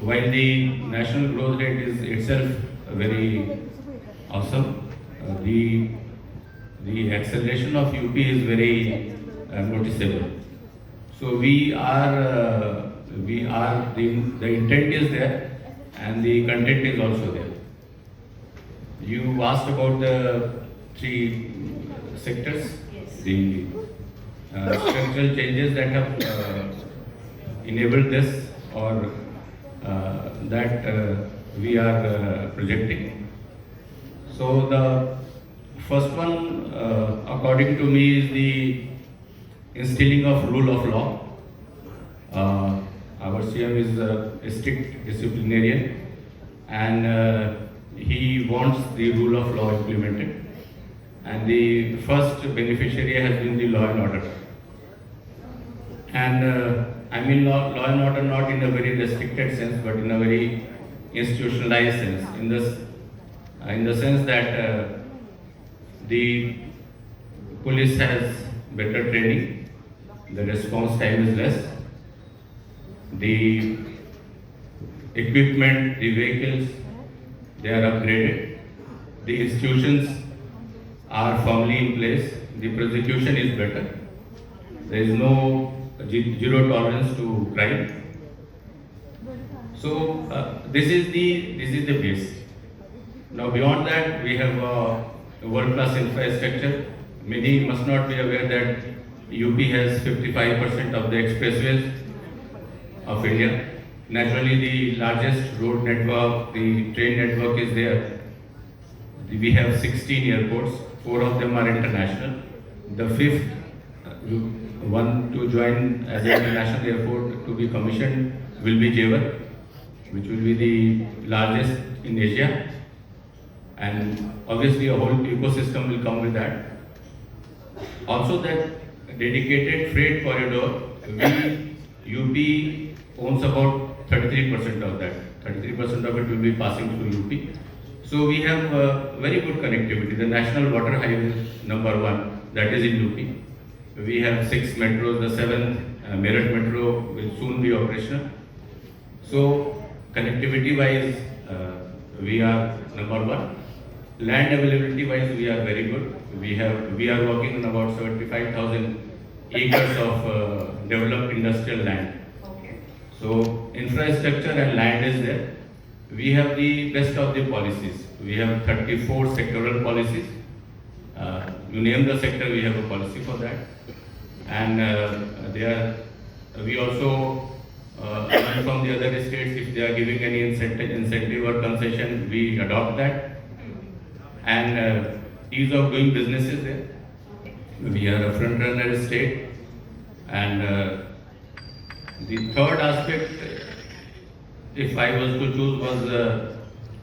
while the national growth rate is itself very awesome, the acceleration of UP is very noticeable. So the intent is there and the content is also there. You asked about the three sectors, the structural changes that have enabled this or that we are projecting. So the first one, according to me, is the instilling of rule of law. Our CM is a strict disciplinarian and he wants the rule of law implemented. And the first beneficiary has been the law and order. And I mean law and order not in a very restricted sense, but in a very institutionalized sense. In the sense that the police has better training, the response time is less, the equipment, the vehicles, they are upgraded, the institutions are firmly in place, the prosecution is better, there is no zero tolerance to crime. So this is the base. Now beyond that, we have world-class infrastructure. Many must not be aware that UP has 55% of the expressways of India. Naturally, the largest road network, the train network is there. We have 16 airports, 4 of them are international. The fifth one to join as an international airport to be commissioned will be Jewar, which will be the largest in Asia. And obviously a whole ecosystem will come with that. Also that dedicated freight corridor, UP owns about 33% of that. 33% of it will be passing through UP. So we have very good connectivity. The national water highway number 1, that is in UP. We have 6 metros. The 7th Meerut metro will soon be operational. So connectivity wise, we are number 1. Land availability wise, we are very good. We are working on about 75,000 acres of developed industrial land. Okay. So infrastructure and land is there. We have the best of the policies. We have 34 sectoral policies. You name the sector, we have a policy for that. And we also learn from the other states. If they are giving any incentive or concession, we adopt that. And ease of doing business is there. We are a front runner state. And the third aspect, if I was to choose, was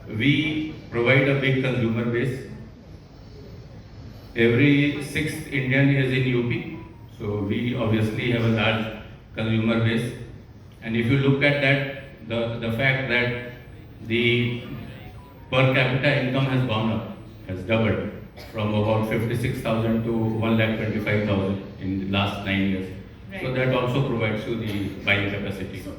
we provide a big consumer base. Every 6th Indian is in UP, so we obviously have a large consumer base. And if you look at that, the fact that the per capita income has gone up, has doubled from about 56,000 to 1,25,000 in the last 9 years. Right. So that also provides you the buying capacity. So